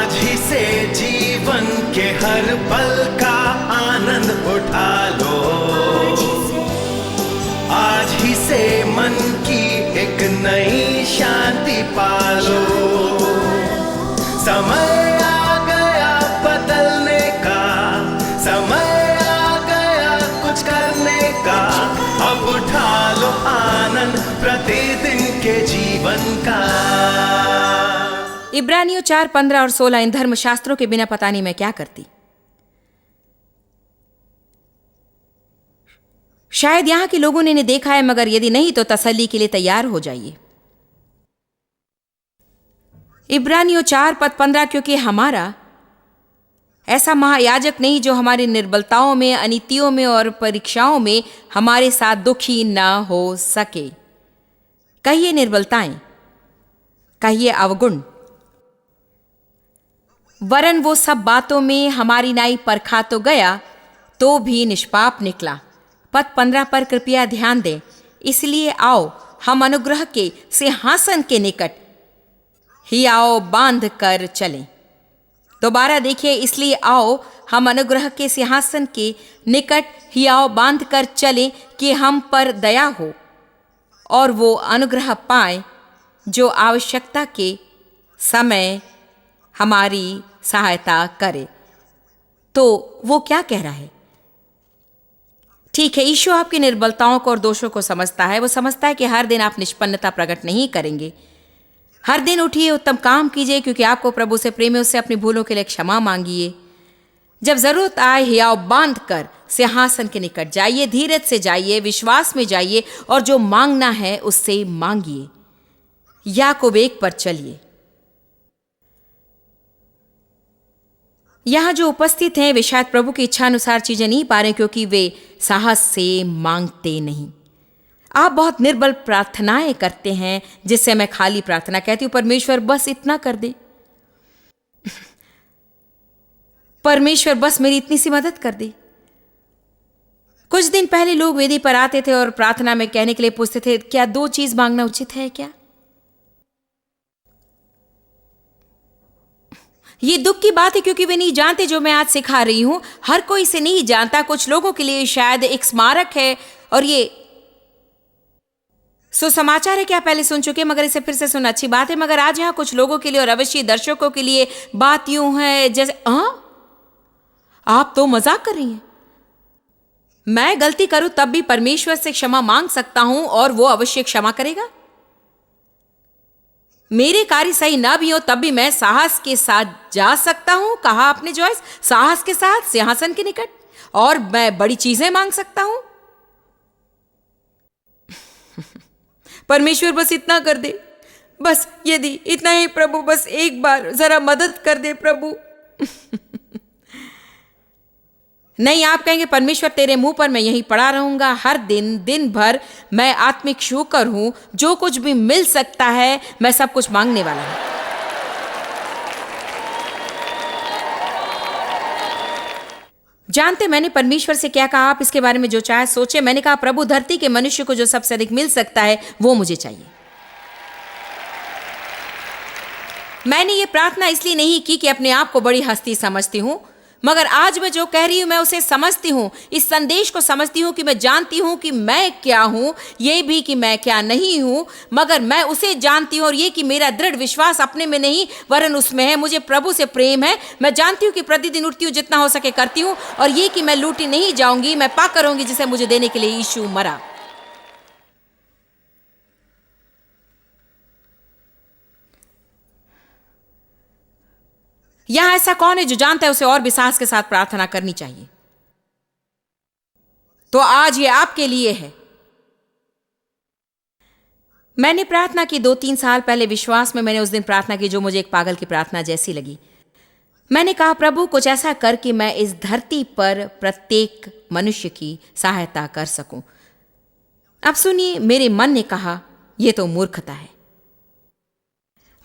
आज ही से जीवन के हर पल का आनंद उठा लो, आज ही से मन की एक नई शांति पालो। समय आ गया बदलने का, समय आ गया कुछ करने का, अब उठा लो आनंद प्रतिदिन के जीवन का। इब्रानियों 4, 15 और 16 इन धर्मशास्त्रों के बिना पता नहीं मैं क्या करती। शायद यहां के लोगों ने इन्हें देखा है, मगर यदि नहीं तो तसल्ली के लिए तैयार हो जाइए। इब्रानियों 4 पद 15, क्योंकि हमारा ऐसा महायाजक नहीं जो हमारी निर्बलताओं में, अनीतियों में और परीक्षाओं में हमारे साथ दुखी ना हो सके। कहिए निर्बलताएं, कहिए अवगुण, वरन वो सब बातों में हमारी नाई परखा तो गया, तो भी निष्पाप निकला। पद 15 पर कृपया ध्यान दें। इसलिए आओ हम अनुग्रह के सिंहासन के निकट ही आओ बांध कर चलें। दोबारा देखिए, इसलिए आओ हम अनुग्रह के सिंहासन के निकट ही आओ बांध कर चलें कि हम पर दया हो और वो अनुग्रह पाए जो आवश्यकता के समय हमारी सहायता करे। तो वो क्या कह रहा है? ठीक है, यीशु आपकी निर्बलताओं को और दोषों को समझता है। वो समझता है कि हर दिन आप निष्पन्नता प्रकट नहीं करेंगे। हर दिन उठिए, उत्तम काम कीजिए, क्योंकि आपको प्रभु से प्रेम है। उससे अपनी भूलों के लिए क्षमा मांगिए। जब जरूरत आए हियाव बांध कर सिंहासन के निकट जाइए, धीरज से जाइए, विश्वास में जाइए और जो मांगना है उससे मांगिए। याकूब 1 पर चलिए। यहां जो उपस्थित हैं वे शायद प्रभु की इच्छा अनुसार चीजें नहीं पा रहे, क्योंकि वे साहस से मांगते नहीं। आप बहुत निर्बल प्रार्थनाएं करते हैं, जिससे मैं खाली प्रार्थना कहती हूं, परमेश्वर बस इतना कर दे, परमेश्वर बस मेरी इतनी सी मदद कर दे। कुछ दिन पहले लोग वेदी पर आते थे और प्रार्थना में कहने के लिए पूछते थे, क्या 2 चीज मांगना उचित है क्या? ये दुख की बात है, क्योंकि वे नहीं जानते जो मैं आज सिखा रही हूं। हर कोई इसे नहीं जानता। कुछ लोगों के लिए शायद एक स्मारक है और ये सुसमाचार है कि आप पहले सुन चुके, मगर इसे फिर से सुनना अच्छी बात है। मगर आज यहां कुछ लोगों के लिए और अवश्य दर्शकों के लिए बात यूं है जैसे आप तो मजाक कर रही हैं। मैं गलती करूं तब भी परमेश्वर से क्षमा मांग सकता हूं और वो अवश्य क्षमा करेगा। मेरे कार्य सही ना भी हो तब भी मैं साहस के साथ जा सकता हूं, कहा आपने जॉयस, साहस के साथ सिंहासन के निकट, और मैं बड़ी चीजें मांग सकता हूं। परमेश्वर बस इतना कर दे, बस यदि इतना ही प्रभु, बस एक बार जरा मदद कर दे प्रभु। नहीं, आप कहेंगे परमेश्वर तेरे मुंह पर मैं यहीं पड़ा रहूंगा हर दिन, दिन भर। मैं आत्मिक शूकर हूं, जो कुछ भी मिल सकता है मैं सब कुछ मांगने वाला हूं। जानते मैंने परमेश्वर से क्या कहा? आप इसके बारे में जो चाहे सोचे। मैंने कहा, प्रभु धरती के मनुष्य को जो सबसे अधिक मिल सकता है वो मुझे चाहिए। मैंने ये प्रार्थना इसलिए नहीं की कि अपने आप को बड़ी हस्ती समझती हूं, मगर आज मैं जो कह रही हूं मैं उसे समझती हूं। इस संदेश को समझती हूं कि मैं जानती हूं कि मैं क्या हूं, ये भी कि मैं क्या नहीं हूं, मगर मैं उसे जानती हूं और ये कि मेरा दृढ़ विश्वास अपने में नहीं वरन उसमें है। मुझे प्रभु से प्रेम है। मैं जानती हूं कि प्रतिदिन उठती हूं, जितना हो सके करती हूं, और ये कि मैं लूटी नहीं जाऊंगी, मैं पा करूंगी जिसे मुझे देने के लिए यीशु मरा। यहां ऐसा कौन है जो जानता है उसे और भी साहस के साथ प्रार्थना करनी चाहिए? तो आज ये आपके लिए है। मैंने प्रार्थना की 2-3 साल पहले विश्वास में। मैंने उस दिन प्रार्थना की जो मुझे एक पागल की प्रार्थना जैसी लगी। मैंने कहा, प्रभु कुछ ऐसा कर कि मैं इस धरती पर प्रत्येक मनुष्य की सहायता कर सकूं। अब सुनिए, मेरे मन ने कहा यह तो मूर्खता है,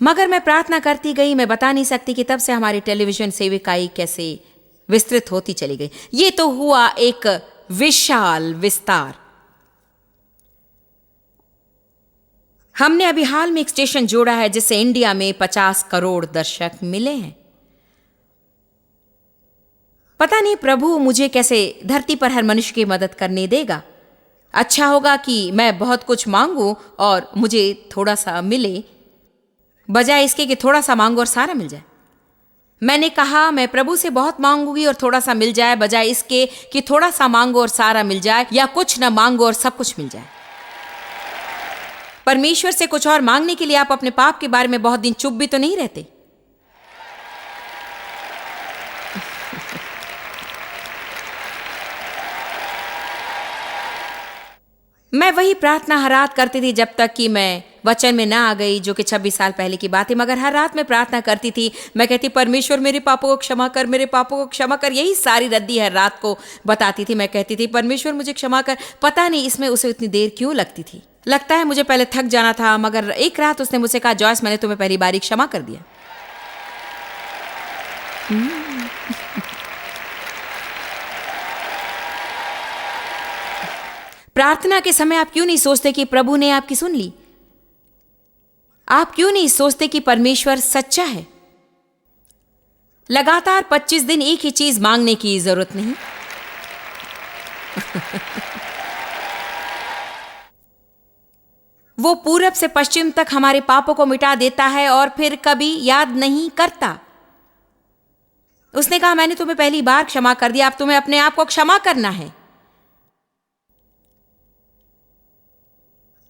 मगर मैं प्रार्थना करती गई। मैं बता नहीं सकती कि तब से हमारी टेलीविजन सेविकाई कैसे विस्तृत होती चली गई। ये तो हुआ एक विशाल विस्तार। हमने अभी हाल में एक स्टेशन जोड़ा है जिससे इंडिया में 50 करोड़ दर्शक मिले हैं। पता नहीं प्रभु मुझे कैसे धरती पर हर मनुष्य की मदद करने देगा। अच्छा होगा कि मैं बहुत कुछ मांगू और मुझे थोड़ा सा मिले, बजाय इसके कि थोड़ा सा मांगू और सारा मिल जाए। मैंने कहा मैं प्रभु से बहुत मांगूंगी और थोड़ा सा मिल जाए, बजाय इसके कि थोड़ा सा मांगू और सारा मिल जाए, या कुछ ना मांगू और सब कुछ मिल जाए। परमेश्वर से कुछ और मांगने के लिए आप अपने पाप के बारे में बहुत दिन चुप भी तो नहीं रहते। मैं वही प्रार्थना हर रात करती थी जब तक कि मैं वचन में ना आ गई, जो कि 26 साल पहले की बात है। मगर हर रात मैं प्रार्थना करती थी। मैं कहती, परमेश्वर मेरे पापों को क्षमा कर, मेरे पापों को क्षमा कर। यही सारी रद्दी हर रात को बताती थी। मैं कहती थी, परमेश्वर मुझे क्षमा कर। पता नहीं इसमें उसे इतनी देर क्यों लगती थी। लगता है मुझे पहले थक जाना था। मगर एक रात उसने मुझसे कहा, जॉयस मैंने तुम्हें पहली बारी क्षमा कर दिया। प्रार्थना के समय आप क्यों नहीं सोचते कि प्रभु ने आपकी सुन ली? आप क्यों नहीं सोचते कि परमेश्वर सच्चा है? लगातार 25 दिन एक ही चीज मांगने की जरूरत नहीं। वो पूरब से पश्चिम तक हमारे पापों को मिटा देता है और फिर कभी याद नहीं करता। उसने कहा, मैंने तुम्हें पहली बार क्षमा कर दिया, अब तुम्हें अपने आप को क्षमा करना है।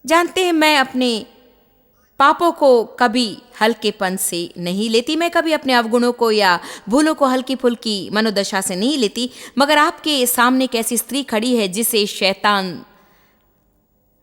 जानते हैं, मैं अपने पापों को कभी हल्केपन से नहीं लेती। मैं कभी अपने अवगुणों को या भूलों को हल्की फुल्की मनोदशा से नहीं लेती। मगर आपके सामने एक ऐसी स्त्री खड़ी है जिसे शैतान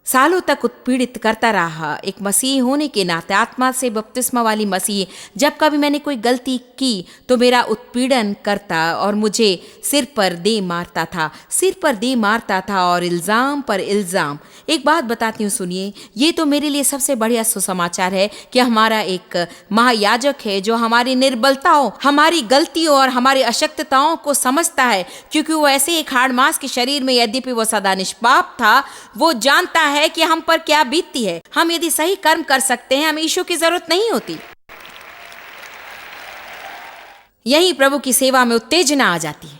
सालों तक उत्पीड़ित करता रहा। एक मसीह होने के नाते, आत्मा से बपतिस्मा वाली मसीह, जब कभी मैंने कोई गलती की तो मेरा उत्पीड़न करता और मुझे सिर पर दे मारता था, सिर पर दे मारता था और इल्जाम पर इल्जाम। एक बात बताती हूँ, सुनिए। ये तो मेरे लिए सबसे बढ़िया सुसमाचार है कि हमारा एक महायाजक है जो हमारी निर्बलताओं, हमारी गलतियों और हमारी अशक्तताओं को समझता है। क्योंकि वो ऐसे एक हाड़ मांस के शरीर में, यद्यपि वो सदा निष्पाप था, वो जानता है कि हम पर क्या बीतती है। हम यदि सही कर्म कर सकते हैं, हमें यीशु की जरूरत नहीं होती। यही प्रभु की सेवा में उत्तेजना आ जाती है।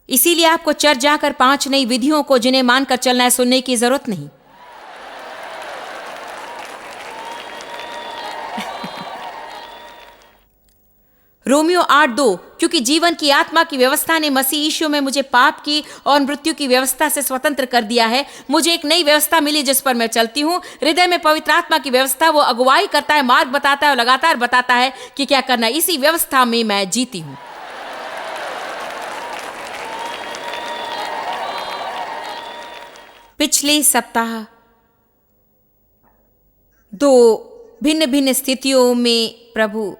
इसीलिए आपको चर्च जाकर 5 नई विधियों को जिन्हें मानकर चलना है सुनने की जरूरत नहीं। रोमियो 8:2, क्योंकि जीवन की आत्मा की व्यवस्था ने मसीह यीशु में मुझे पाप की और मृत्यु की व्यवस्था से स्वतंत्र कर दिया है। मुझे एक नई व्यवस्था मिली जिस पर मैं चलती हूँ। हृदय में पवित्र आत्मा की व्यवस्था, वो अगुवाई करता है, मार्ग बताता है और लगातार बताता है कि क्या करना है। इसी व्यवस्था में मैं जीती हूँ। पिछले सप्ताह 2 भिन्न भिन्न स्थितियों में प्रभु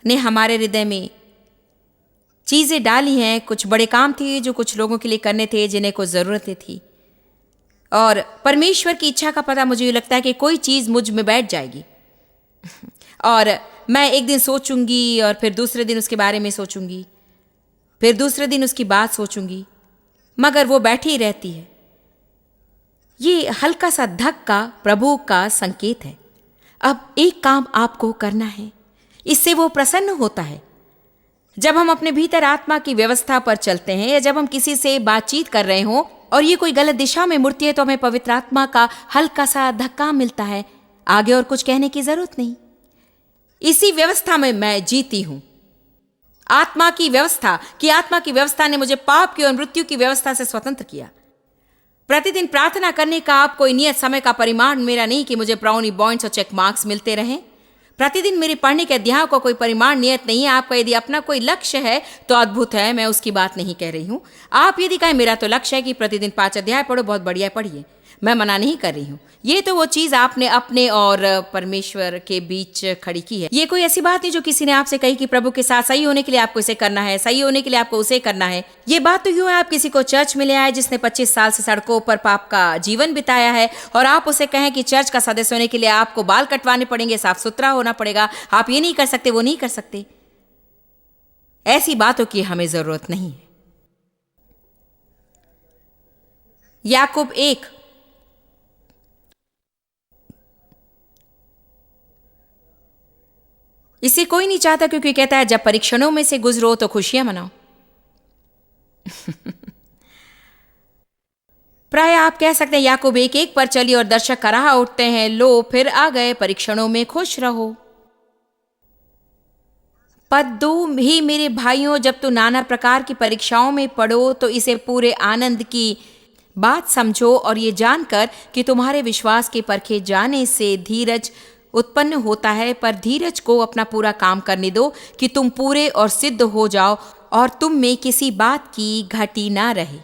ने हमारे हृदय में चीजें डाली हैं। कुछ बड़े काम थे जो कुछ लोगों के लिए करने थे, जिन्हें कुछ जरूरतें थी। और परमेश्वर की इच्छा का पता मुझे लगता है कि कोई चीज मुझ में बैठ जाएगी और मैं एक दिन सोचूंगी और फिर दूसरे दिन उसके बारे में सोचूंगी, फिर दूसरे दिन उसकी बात सोचूंगी, मगर वो बैठी ही रहती है। ये हल्का सा धक्का प्रभु का संकेत है। अब एक काम आपको करना है, इससे वो प्रसन्न होता है। जब हम अपने भीतर आत्मा की व्यवस्था पर चलते हैं या जब हम किसी से बातचीत कर रहे हों और ये कोई गलत दिशा में मुड़ती है, तो हमें पवित्र आत्मा का हल्का सा धक्का मिलता है। आगे और कुछ कहने की जरूरत नहीं। इसी व्यवस्था में मैं जीती हूं। आत्मा की व्यवस्था ने मुझे पाप की और मृत्यु की व्यवस्था से स्वतंत्र किया। प्रतिदिन प्रार्थना करने का आप कोई नियत समय का परिमाण मेरा नहीं कि मुझे ब्राउनी पॉइंट्स और चेक मार्क्स मिलते रहें। प्रतिदिन मेरे पढ़ने के अध्याय का कोई परिमाण नियत नहीं है। आपका यदि अपना कोई लक्ष्य है तो अद्भुत है, मैं उसकी बात नहीं कह रही हूं। आप यदि कहें मेरा तो लक्ष्य है कि प्रतिदिन 5 अध्याय पढ़ो, बहुत बढ़िया पढ़िए, मैं मना नहीं कर रही हूं। ये तो वो चीज आपने अपने और परमेश्वर के बीच खड़ी की है। ये कोई ऐसी बात नहीं जो किसी ने आपसे कही कि प्रभु के साथ सही होने के लिए आपको इसे करना है, सही होने के लिए आपको उसे करना है। ये बात तो यूं है, आप किसी को चर्च में ले आए जिसने 25 साल से सड़कों पर पाप का जीवन बिताया है और आप उसे कहें कि चर्च का सदस्य होने के लिए आपको बाल कटवाने पड़ेंगे, साफ सुथरा होना पड़ेगा, आप ये नहीं कर सकते, वो नहीं कर सकते। ऐसी बातों की हमें जरूरत नहीं है। याकूब 1 इसे कोई नहीं चाहता, क्योंकि कहता है जब परीक्षणों में से गुजरो तो खुशियां मनाओ। प्राय आप कह सकते हैं याकूब 1:1 पर चली और दर्शक कराह उठते हैं, लो फिर आ गए, परीक्षणों में खुश रहो। पद 2 ही मेरे भाइयों, जब तू नाना प्रकार की परीक्षाओं में पड़ो तो इसे पूरे आनंद की बात समझो और ये जानकर कि तुम्हारे विश्वास के परखे जाने से धीरज उत्पन्न होता है, पर धीरज को अपना पूरा काम करने दो कि तुम पूरे और सिद्ध हो जाओ और तुम में किसी बात की घटी ना रहे।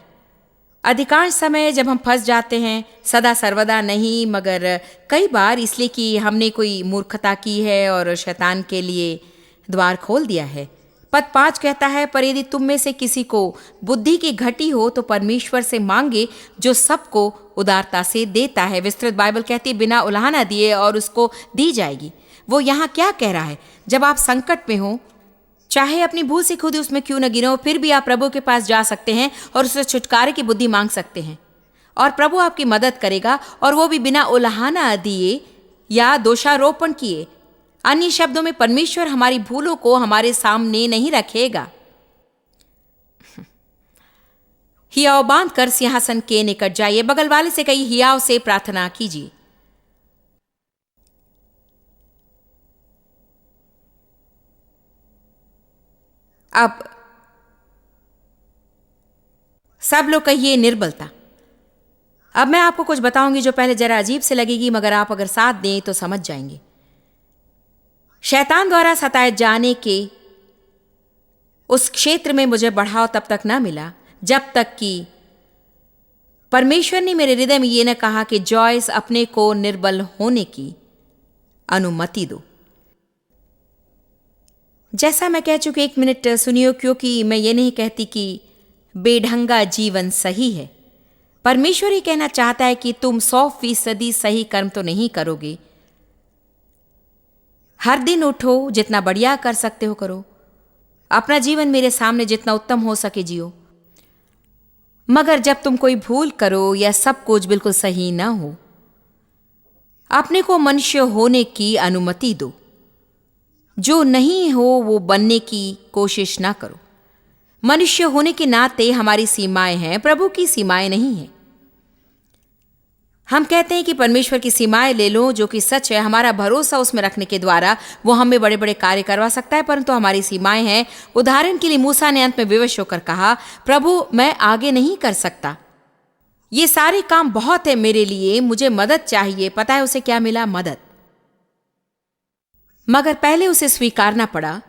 अधिकांश समय जब हम फंस जाते हैं, सदा सर्वदा नहीं मगर कई बार इसलिए कि हमने कोई मूर्खता की है और शैतान के लिए द्वार खोल दिया है। पद 5 कहता है, पर यदि तुम में से किसी को बुद्धि की घटी हो तो परमेश्वर से मांगे जो सबको उदारता से देता है। विस्तृत बाइबल कहती है बिना उलाहना दिए और उसको दी जाएगी। वो यहाँ क्या कह रहा है? जब आप संकट में हो, चाहे अपनी भूल से खुद उसमें क्यों न गिरो, फिर भी आप प्रभु के पास जा सकते हैं और उससे छुटकारे की बुद्धि मांग सकते हैं और प्रभु आपकी मदद करेगा, और वो भी बिना उलाहना दिए या दोषारोपण किए। अन्य शब्दों में परमेश्वर हमारी भूलों को हमारे सामने नहीं रखेगा। हियाव बांध कर सिंहासन के निकट जाइए। बगल वाले से कही, हियाव से प्रार्थना कीजिए। अब सब लोग कहिए निर्बलता। अब मैं आपको कुछ बताऊंगी जो पहले जरा अजीब से लगेगी, मगर आप अगर साथ दें तो समझ जाएंगे। शैतान द्वारा सताए जाने के उस क्षेत्र में मुझे बढ़ाव तब तक ना मिला जब तक कि परमेश्वर ने मेरे हृदय में यह न कहा कि जॉयस अपने को निर्बल होने की अनुमति दो। जैसा मैं कह चुकी, 1 मिनट सुनियो, क्योंकि मैं ये नहीं कहती कि बेढंगा जीवन सही है। परमेश्वर ही कहना चाहता है कि तुम 100% सही कर्म तो नहीं करोगे। हर दिन उठो, जितना बढ़िया कर सकते हो करो, अपना जीवन मेरे सामने जितना उत्तम हो सके जियो। मगर जब तुम कोई भूल करो या सब कुछ बिल्कुल सही ना हो, अपने को मनुष्य होने की अनुमति दो। जो नहीं हो वो बनने की कोशिश ना करो। मनुष्य होने के नाते हमारी सीमाएं हैं, प्रभु की सीमाएं नहीं हैं। हम कहते हैं कि परमेश्वर की सीमाएं ले लो, जो कि सच है। हमारा भरोसा उसमें रखने के द्वारा वो हमें बड़े बड़े कार्य करवा सकता है, परंतु हमारी सीमाएं हैं। उदाहरण के लिए मूसा ने अंत में विवश होकर कहा, प्रभु मैं आगे नहीं कर सकता, ये सारे काम बहुत है मेरे लिए, मुझे मदद चाहिए। पता है उसे क्या मिला? मदद। मगर पहले उसे स्वीकारना पड़ा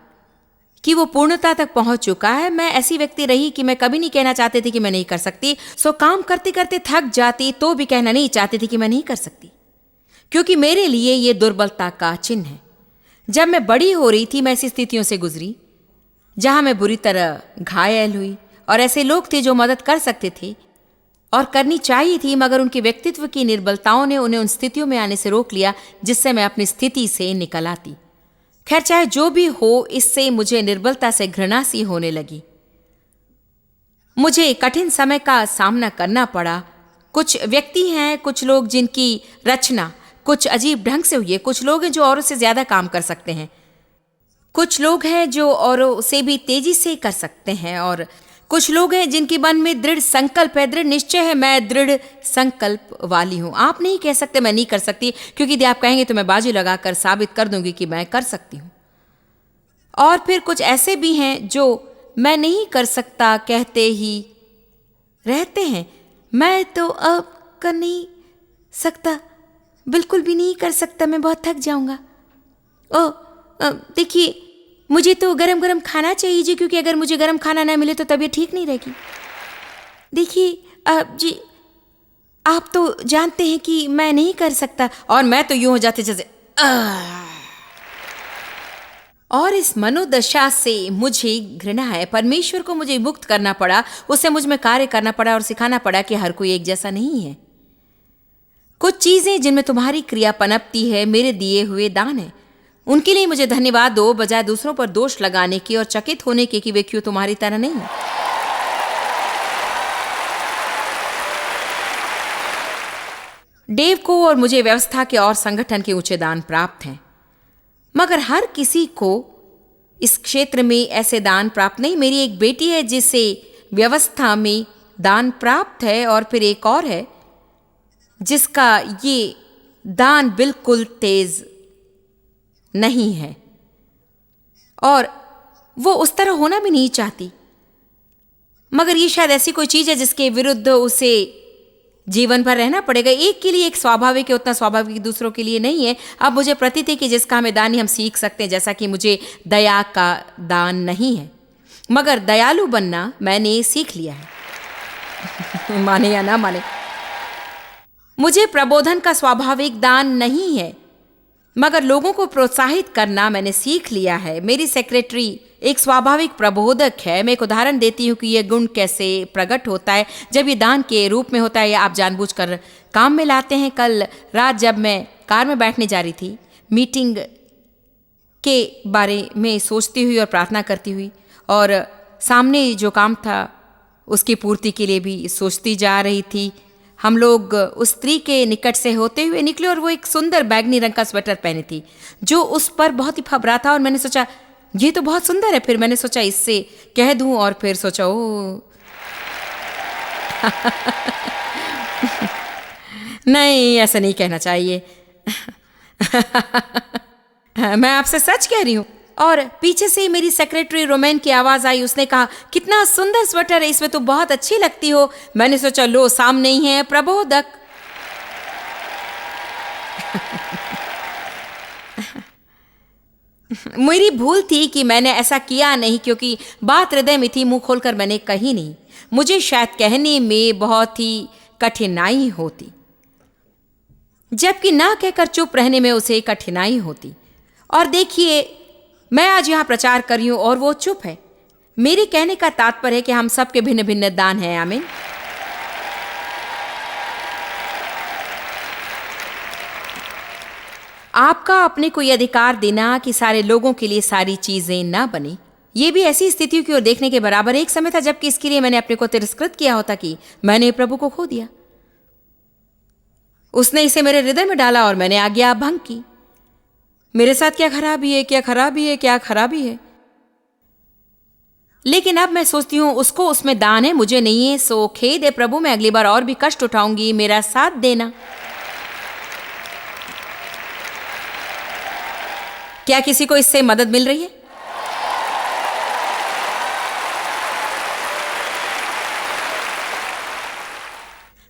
कि वो पूर्णता तक पहुंच चुका है। मैं ऐसी व्यक्ति रही कि मैं कभी नहीं कहना चाहती थी कि मैं नहीं कर सकती। सो काम करते करते थक जाती तो भी कहना नहीं चाहती थी कि मैं नहीं कर सकती, क्योंकि मेरे लिए ये दुर्बलता का चिन्ह है। जब मैं बड़ी हो रही थी, मैं ऐसी स्थितियों से गुजरी जहां मैं बुरी तरह घायल हुई, और ऐसे लोग थे जो मदद कर सकते थे और करनी चाहिए थी, मगर उनके व्यक्तित्व की निर्बलताओं ने उन्हें उन स्थितियों में आने से रोक लिया जिससे मैं अपनी स्थिति से निकल आती। खैर, चाहे जो भी हो, इससे मुझे निर्बलता से घृणा सी होने लगी। मुझे कठिन समय का सामना करना पड़ा। कुछ व्यक्ति हैं, कुछ लोग जिनकी रचना कुछ अजीब ढंग से हुई है। कुछ लोग हैं जो औरों से ज्यादा काम कर सकते हैं, कुछ लोग हैं जो औरों से भी तेजी से कर सकते हैं, और कुछ लोग हैं जिनके मन में दृढ़ संकल्प है, दृढ़ निश्चय है। मैं दृढ़ संकल्प वाली हूं। आप नहीं कह सकते मैं नहीं कर सकती, क्योंकि यदि आप कहेंगे तो मैं बाजी लगाकर साबित कर दूंगी कि मैं कर सकती हूं। और फिर कुछ ऐसे भी हैं जो मैं नहीं कर सकता कहते ही रहते हैं। मैं तो अब कर नहीं सकता, बिल्कुल भी नहीं कर सकता, मैं बहुत थक जाऊंगा। देखिए, मुझे तो गरम गरम खाना चाहिए जी, क्योंकि अगर मुझे गरम खाना ना मिले तो तबीयत ठीक नहीं रहेगी। देखिए जी, आप तो जानते हैं कि मैं नहीं कर सकता। और मैं तो यूं हो जाते जैसे और इस मनोदशा से मुझे घृणा है। परमेश्वर को मुझे मुक्त करना पड़ा, उससे मुझ में कार्य करना पड़ा और सिखाना पड़ा कि हर कोई एक जैसा नहीं है। कुछ चीजें जिनमें तुम्हारी क्रिया पनपती है मेरे दिए हुए दान है। उनके लिए मुझे धन्यवाद दो, बजाय दूसरों पर दोष लगाने की और चकित होने के कि वे क्यों तुम्हारी तरह नहीं। डेव को और मुझे व्यवस्था के और संगठन के ऊंचे दान प्राप्त हैं, मगर हर किसी को इस क्षेत्र में ऐसे दान प्राप्त नहीं। मेरी एक बेटी है जिसे व्यवस्था में दान प्राप्त है, और फिर एक और है जिसका ये दान बिल्कुल तेज नहीं है और वो उस तरह होना भी नहीं चाहती, मगर ये शायद ऐसी कोई चीज है जिसके विरुद्ध उसे जीवन भर रहना पड़ेगा। एक के लिए एक स्वाभाविक है, उतना स्वाभाविक दूसरों के लिए नहीं है। अब मुझे प्रतीत है कि जिसका हमें दान हम सीख सकते हैं, जैसा कि मुझे दया का दान नहीं है, मगर दयालु बनना मैंने सीख लिया है। माने या ना माने, मुझे प्रबोधन का स्वाभाविक दान नहीं है, मगर लोगों को प्रोत्साहित करना मैंने सीख लिया है। मेरी सेक्रेटरी एक स्वाभाविक प्रबोधक है। मैं एक उदाहरण देती हूँ कि यह गुण कैसे प्रकट होता है जब ये दान के रूप में होता है या आप जानबूझकर काम में लाते हैं। कल रात जब मैं कार में बैठने जा रही थी, मीटिंग के बारे में सोचती हुई और प्रार्थना करती हुई, और सामने जो काम था उसकी पूर्ति के लिए भी सोचती जा रही थी। हम लोग उस स्त्री के निकट से होते हुए निकले और वो एक सुंदर बैगनी रंग का स्वेटर पहनी थी जो उस पर बहुत ही फबरा था, और मैंने सोचा ये तो बहुत सुंदर है। फिर मैंने सोचा इससे कह दूं, और फिर सोचा ओ नहीं, ऐसा नहीं कहना चाहिए। मैं आपसे सच कह रही हूं। और पीछे से मेरी सेक्रेटरी रोमैन की आवाज आई। उसने कहा, कितना सुंदर स्वेटर है, इसमें तो बहुत अच्छी लगती हो। मैंने सोचा लो, सामने ही है प्रबोधक। मेरी भूल थी कि मैंने ऐसा किया नहीं, क्योंकि बात हृदय में थी, मुंह खोलकर मैंने कही नहीं। मुझे शायद कहने में बहुत ही कठिनाई होती, जबकि ना कहकर चुप रहने में उसे कठिनाई होती। और देखिए, मैं आज यहां प्रचार कर रही हूं और वो चुप है। मेरे कहने का तात्पर्य है कि हम सबके भिन्न भिन्न दान हैं। आमीन। आपका अपने को यह अधिकार देना कि सारे लोगों के लिए सारी चीजें ना बने, ये भी ऐसी स्थितियों की ओर देखने के बराबर एक समय था जबकि इसके लिए मैंने अपने को तिरस्कृत किया होता कि मैंने प्रभु को खो दिया। उसने इसे मेरे हृदय में डाला और मैंने आज्ञा भंग की। मेरे साथ क्या खराबी है, क्या खराबी है, क्या खराबी है। लेकिन अब मैं सोचती हूं उसको उसमें दान है, मुझे नहीं है। सो खेद है प्रभु, मैं अगली बार और भी कष्ट उठाऊंगी, मेरा साथ देना। क्या किसी को इससे मदद मिल रही है?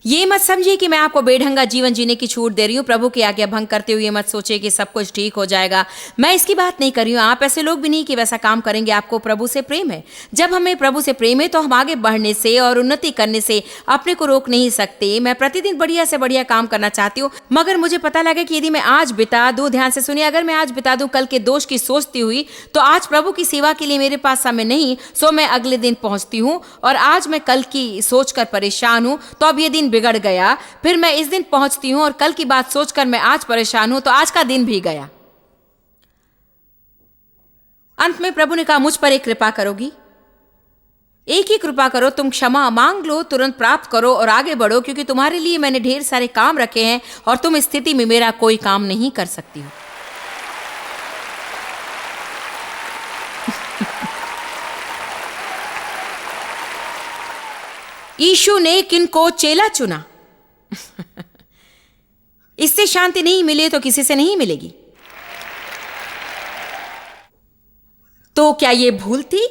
ये मत समझिए कि मैं आपको बेढंगा जीवन जीने की छूट दे रही हूं। प्रभु की आज्ञा भंग करते हुए मत सोचिए कि सब कुछ ठीक हो जाएगा। मैं इसकी बात नहीं कर रही हूं। आप ऐसे लोग भी नहीं कि वैसा काम करेंगे। आपको प्रभु से प्रेम है। जब हमें प्रभु से प्रेम है तो हम आगे बढ़ने से और उन्नति करने से अपने को रोक नहीं सकते। मैं प्रतिदिन बढ़िया से बढ़िया काम करना चाहती हूँ, मगर मुझे पता लगा कि यदि मैं आज बिता दूं, ध्यान से सुनिए, अगर मैं आज बिता दूं कल के दोष की सोचती हुई, तो आज प्रभु की सेवा के लिए मेरे पास समय नहीं। सो मैं अगले दिन पहुंचती हूँ और आज मैं कल की सोचकर परेशान हूं, तो अब ये दिन बिगड़ गया। फिर मैं इस दिन पहुंचती हूं और कल की बात सोचकर मैं आज परेशान हूं, तो आज का दिन भी गया। अंत में प्रभु ने कहा, मुझ पर एक कृपा करोगी? एक ही कृपा करो, तुम क्षमा मांग लो, तुरंत प्राप्त करो और आगे बढ़ो, क्योंकि तुम्हारे लिए मैंने ढेर सारे काम रखे हैं और तुम इस स्थिति में मेरा कोई काम नहीं कर सकती हो। यीशु ने किनको चेला चुना। इससे शांति नहीं मिले तो किसी से नहीं मिलेगी। तो क्या यह भूल थी?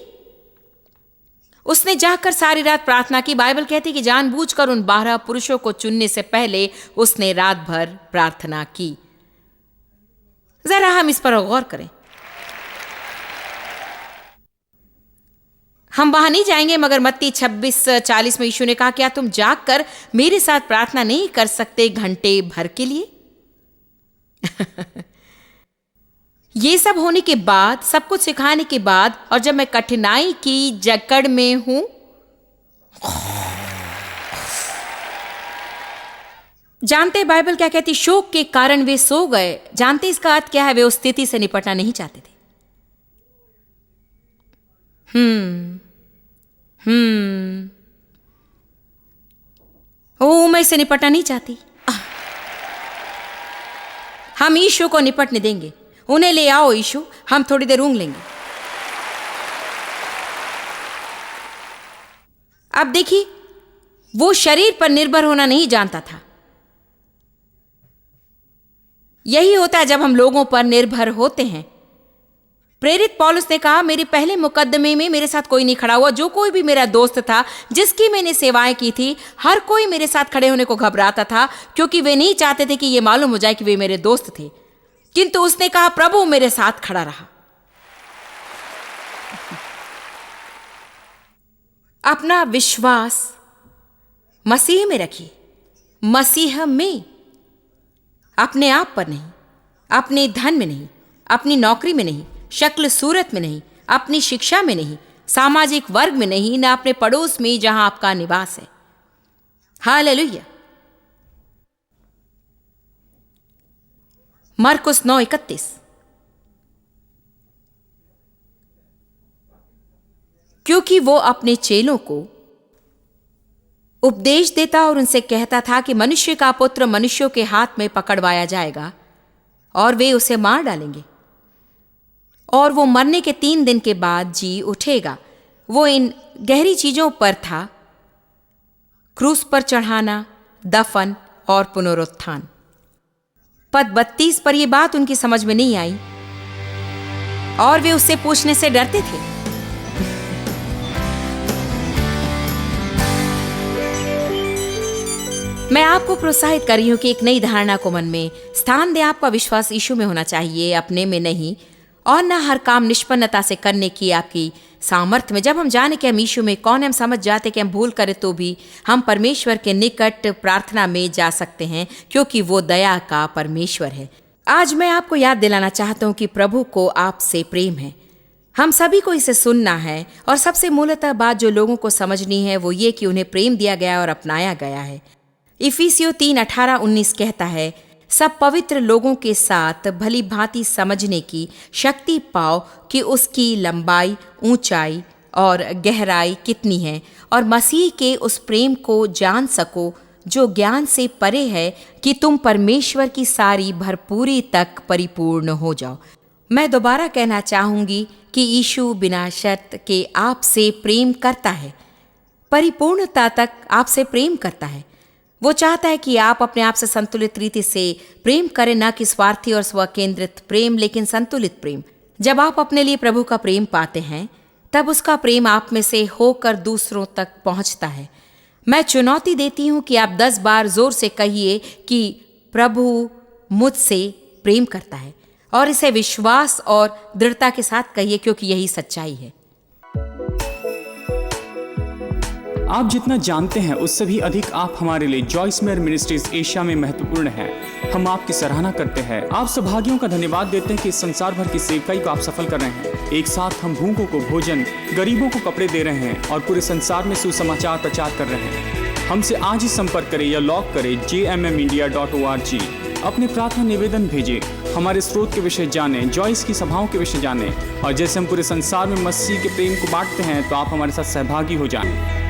उसने जाकर सारी रात प्रार्थना की। बाइबल कहती कि जानबूझकर उन 12 पुरुषों को चुनने से पहले उसने रात भर प्रार्थना की। जरा हम इस पर गौर करें। हम वहां नहीं जाएंगे, मगर मत्ती 26:40 में यीशु ने कहा, क्या तुम जागकर मेरे साथ प्रार्थना नहीं कर सकते घंटे भर के लिए? ये सब होने के बाद, सब कुछ सिखाने के बाद, और जब मैं कठिनाई की जकड़ में हूं, जानते बाइबल क्या कहती? शोक के कारण वे सो गए। जानते इसका अर्थ क्या है? वे उस स्थिति से निपटना नहीं चाहते थे। मैं इससे निपटना नहीं चाहती। हम यीशु को निपटने देंगे। उन्हें ले आओ यीशु, हम थोड़ी देर ऊँघ लेंगे। अब देखिए, वो शरीर पर निर्भर होना नहीं जानता था। यही होता है जब हम लोगों पर निर्भर होते हैं। प्रेरित पौलुस ने कहा, मेरे पहले मुकदमे में मेरे साथ कोई नहीं खड़ा हुआ। जो कोई भी मेरा दोस्त था, जिसकी मैंने सेवाएं की थी, हर कोई मेरे साथ खड़े होने को घबराता था, क्योंकि वे नहीं चाहते थे कि ये मालूम हो जाए कि वे मेरे दोस्त थे। किंतु उसने कहा, प्रभु मेरे साथ खड़ा रहा। अपना विश्वास मसीह में रखिए, मसीह में, अपने आप पर नहीं, अपने धन में नहीं, अपनी नौकरी में नहीं, शक्ल सूरत में नहीं, अपनी शिक्षा में नहीं, सामाजिक वर्ग में नहीं, न अपने पड़ोस में जहां आपका निवास है। हालेलुया। मरकुस 9:31। क्योंकि वो अपने चेलों को उपदेश देता और उनसे कहता था कि मनुष्य का पुत्र मनुष्यों के हाथ में पकड़वाया जाएगा और वे उसे मार डालेंगे, और वो मरने के 3 दिन के बाद जी उठेगा। वो इन गहरी चीजों पर था, क्रूस पर चढ़ाना, दफन और पुनरुत्थान। पद 32 पर यह बात उनकी समझ में नहीं आई और वे उससे पूछने से डरते थे। मैं आपको प्रोत्साहित कर रही हूं कि एक नई धारणा को मन में स्थान दे। आपका विश्वास यीशु में होना चाहिए, अपने में नहीं, और न हर काम निष्पन्नता से करने की आपकी सामर्थ्य में। जब हम जाने कि हम यीशु में कौन है, हम समझ जाते कि हम भूल करें तो भी हम परमेश्वर के निकट प्रार्थना में जा सकते हैं, क्योंकि वो दया का परमेश्वर है। आज मैं आपको याद दिलाना चाहता हूं कि प्रभु को आपसे प्रेम है। हम सभी को इसे सुनना है, और सबसे मूलतः बात जो लोगों को समझनी है वो ये कि उन्हें प्रेम दिया गया और अपनाया गया है। इफिसियों 3:18-19 कहता है, सब पवित्र लोगों के साथ भली भांति समझने की शक्ति पाओ कि उसकी लंबाई, ऊंचाई और गहराई कितनी है, और मसीह के उस प्रेम को जान सको जो ज्ञान से परे है, कि तुम परमेश्वर की सारी भरपूरी तक परिपूर्ण हो जाओ। मैं दोबारा कहना चाहूंगी कि यीशु बिना शर्त के आपसे प्रेम करता है, परिपूर्णता तक आपसे प्रेम करता है। वो चाहता है कि आप अपने आप से संतुलित रीति से प्रेम करें, न कि स्वार्थी और स्वकेंद्रित प्रेम, लेकिन संतुलित प्रेम। जब आप अपने लिए प्रभु का प्रेम पाते हैं, तब उसका प्रेम आप में से होकर दूसरों तक पहुंचता है। मैं चुनौती देती हूं कि आप 10 बार जोर से कहिए कि प्रभु मुझसे प्रेम करता है, और इसे विश्वास और दृढ़ता के साथ कहिए, क्योंकि यही सच्चाई है। आप जितना जानते हैं उससे भी अधिक आप हमारे लिए जॉयस मेयर मिनिस्ट्रीज एशिया में महत्वपूर्ण है। हम आपकी सराहना करते हैं। आप सौभाग्यों का धन्यवाद देते हैं कि इस संसार भर की सेवकाई को आप सफल कर रहे हैं। एक साथ हम भूखों को भोजन, गरीबों को कपड़े दे रहे हैं और पूरे संसार में सुसमाचार प्रचार कर रहे हैं। हमसे आज ही संपर्क करें या लॉग करें jmmindia.org। अपने प्रार्थना निवेदन भेजें, हमारे स्रोत के विषय जानें, जॉयस की सभाओं के विषय जानें, और जैसे हम पूरे संसार में मसीह के प्रेम को बांटते हैं, तो आप हमारे साथ सहभागी हो जाएं।